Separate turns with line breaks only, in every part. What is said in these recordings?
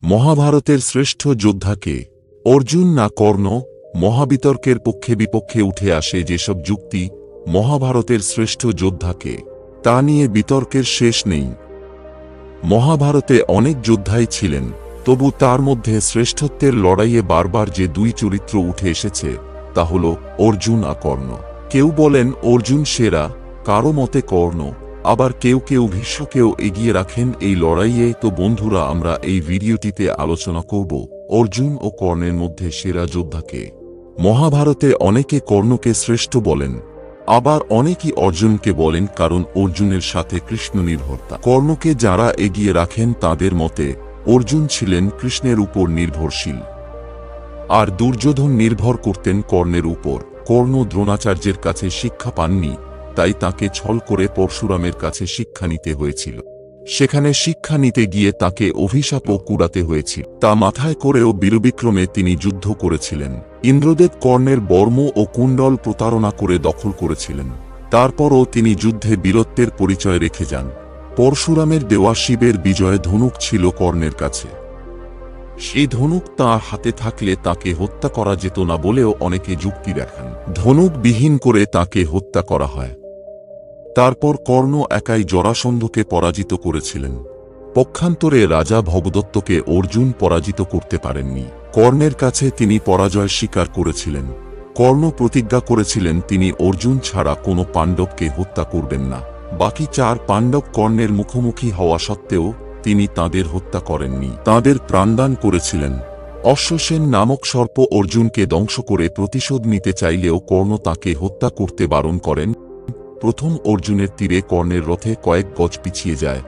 মহাভারতের শ্রেষ্ঠ যোদ্ধা কে? অর্জুন না কর্ণ? মহাবিতর্কের পক্ষে বিপক্ষে উঠে আসে যেসব যুক্তি, মহাভারতের শ্রেষ্ঠ যোদ্ধা কে তা নিয়ে বিতর্কের শেষ নেই। মহাভারতে অনেক যোদ্ধাই ছিলেন, তবু তার মধ্যে শ্রেষ্ঠত্বের লড়াইয়ে বারবার যে দুই চরিত্র উঠে এসেছে তা হল অর্জুন আর কর্ণ। কেউ বলেন অর্জুন সেরা, কারো মতে কর্ণ, আবার কেউ কেউ ভীষ্মকেও এগিয়ে রাখেন এই লড়াইয়ে। তো বন্ধুরা, আমরা এই ভিডিওটিতে আলোচনা করব অর্জুন ও কর্ণের মধ্যে সেরা যোদ্ধাকে। মহাভারতে অনেকে কর্ণকে শ্রেষ্ঠ বলেন, আবার অনেকেই অর্জুনকে বলেন, কারণ অর্জুনের সাথে কৃষ্ণ নির্ভরতা। কর্ণকে যারা এগিয়ে রাখেন তাদের মতে অর্জুন ছিলেন কৃষ্ণের উপর নির্ভরশীল, আর দুর্যোধন নির্ভর করতেন কর্ণের উপর। কর্ণ দ্রোণাচার্যের কাছে শিক্ষা পাননি, তাই তাকে ছল করে পরশুরামের কাছে শিক্ষা নিতে হয়েছিল। সেখানে শিক্ষা নিতে গিয়ে তাকে অভিশাপও কুড়াতে হয়েছিল। তা মাথায় করেও বীরবিক্রমে তিনি যুদ্ধ করেছিলেন। ইন্দ্রদেব কর্ণের বর্ম ও কুণ্ডল প্রতারণা করে দখল করেছিলেন। তারপরও তিনি যুদ্ধে বীরত্বের পরিচয় রেখে যান। পরশুরামের দেওয়া শিবের বিজয় ধনুক ছিল কর্ণের কাছে। সেই ধনুক তাঁর হাতে থাকলে তাকে হত্যা করা যেত না বলেও অনেকে যুক্তি দেখান। ধনুক বিহীন করে তাকে হত্যা করা হয়। তারপর কর্ণ একাই জরাসন্ধকে পরাজিত করেছিলেন। পক্ষান্তরে রাজা ভগদত্তকে অর্জুন পরাজিত করতে পারেননি। কর্ণের কাছে তিনি পরাজয় স্বীকার করেছিলেন। কর্ণ প্রতিজ্ঞা করেছিলেন তিনি অর্জুন ছাড়া কোনো পাণ্ডবকে হত্যা করবেন না। বাকি 4 পাণ্ডব কর্ণের মুখোমুখি হওয়া সত্ত্বেও তিনি তাদের হত্যা করেননি, তাদের প্রাণদান করেছিলেন। অশ্বসেন নামক সর্প অর্জুনকে ধ্বংস করে প্রতিশোধ নিতে চাইলেও কর্ণ তাকে হত্যা করতে বারণ করেন। প্রথম অর্জুনের তীরে কর্ণের রথে কয়েক গজ পিছিয়ে যায়,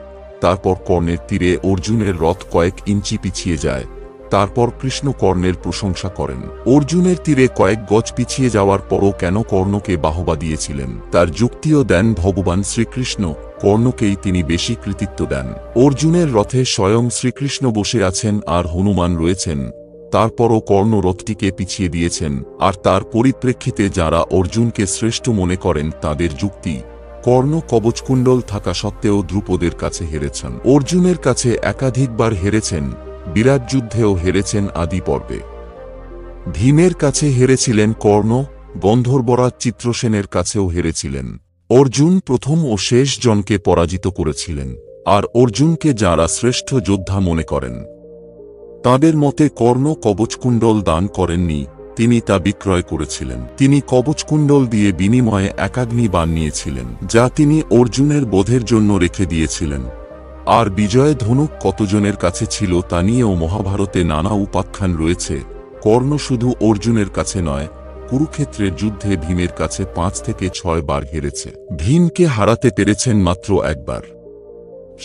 তারপর কর্ণের তীরে অর্জুনের রথ কয়েক ইঞ্চি পিছিয়ে যায়। তারপর কৃষ্ণ কর্ণের প্রশংসা করেন। অর্জুনের তীরে কয়েক গজ পিছিয়ে যাওয়ার পরও কেন কর্ণকে বাহবা দিয়েছিলেন তার যুক্তিও দেন ভগবান শ্রীকৃষ্ণ। কর্ণকেই তিনি বেশি কৃতিত্ব দেন। অর্জুনের রথে স্বয়ং শ্রীকৃষ্ণ বসে আছেন আর হনুমান রয়েছেন, তারপরও কর্ণ রথটিকে পিছিয়ে দিয়েছেন। আর তার পরিপ্রেক্ষিতে যারা অর্জুনকে শ্রেষ্ঠ মনে করেন তাদের যুক্তি, কর্ণ কবচকুণ্ডল থাকা সত্ত্বেও দ্রুপদের কাছে হেরেছেন, অর্জুনের কাছে একাধিকবার হেরেছেন, বিরাট যুদ্ধেও হেরেছেন আদি পর্বে। ভীমের কাছে হেরেছিলেন কর্ণ, গন্ধর্বরাজ চিত্রসেনের কাছেও হেরেছিলেন। অর্জুন প্রথম ও শেষ জনকে পরাজিত করেছিলেন। আর অর্জুনকে যারা শ্রেষ্ঠ যোদ্ধা মনে করেন তাদের মতে কর্ণ কবচকুণ্ডল দান করেননি, তিনি তা বিক্রয় করেছিলেন। তিনি কবচকুণ্ডল দিয়ে বিনিময়ে একাগ্নি বাণ নিয়েছিলেন, যা তিনি অর্জুনের বধের জন্য রেখে দিয়েছিলেন। আর বিজয় ধনুক কতজনের কাছে ছিল তা নিয়েও মহাভারতে নানা উপাখ্যান রয়েছে। কর্ণ শুধু অর্জুনের কাছে নয়, কুরুক্ষেত্রের যুদ্ধে ভীমের কাছে 5 থেকে 6 বার হেরেছে। ভীমকে হারাতে পেরেছেন মাত্র একবার।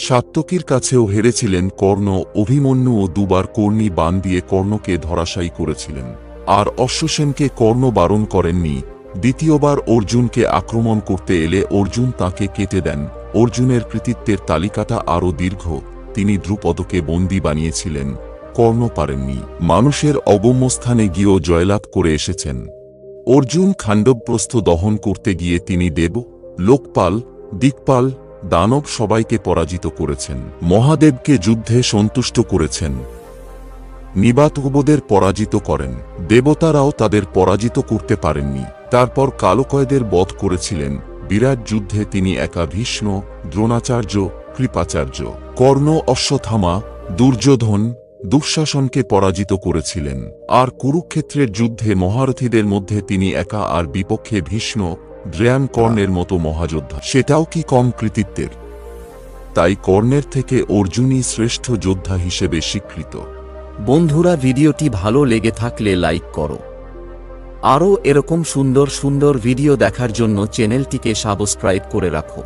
সাত্যকীর কাছেও হেরেছিলেন কর্ণ। অভিমন্যুও 2 বার কর্ণী বাণ দিয়ে কর্ণকে ধরাশায়ী করেছিলেন। আর অশ্বসেনকে কর্ণ বারণ করেননি। দ্বিতীয়বার অর্জুনকে আক্রমণ করতে এলে অর্জুন তাকে কেটে দেন। অর্জুনের কৃতিত্বের তালিকাটা আরও দীর্ঘ। তিনি দ্রুপদকে বন্দী বানিয়েছিলেন, কর্ণ পারেননি। মানুষের অগম্য স্থানে গিয়েও জয়লাভ করে এসেছেন। অর্জুন খাণ্ডবপ্রস্থ দহন করতে গিয়ে তিনি দেব, লোকপাল, দিকপাল, দানব সবাইকে পরাজিত করেছেন। মহাদেবকে যুদ্ধে সন্তুষ্ট করেছেন। নিবাতকবদের পরাজিত করেন। দেবতারাও তাদের পরাজিত করতে পারেননি। তারপর কালকয়দের বধ করেছিলেন। বিরাট যুদ্ধে তিনি একা ভীষ্ম, দ্রোণাচার্য, কৃপাচার্য, কর্ণ, অশ্বত্থামা, দুর্যোধন, দুঃশাসনকে পরাজিত করেছিলেন। আর কুরুক্ষেত্রের যুদ্ধে মহারথীদের মধ্যে তিনি একা, আর বিপক্ষে ভীষ্ম, দ্রোণ, কর্ণের মতো মহাযোদ্ধা, সেটাও কি কম কৃতিত্বের? তাই কর্ণের থেকে অর্জুনই শ্রেষ্ঠ যোদ্ধা হিসেবে স্বীকৃত।
বন্ধুরা, ভিডিওটি ভালো লেগে থাকলে লাইক করো। আরও এরকম সুন্দর সুন্দর ভিডিও দেখার জন্য চ্যানেলটিকে সাবস্ক্রাইব করে রাখো।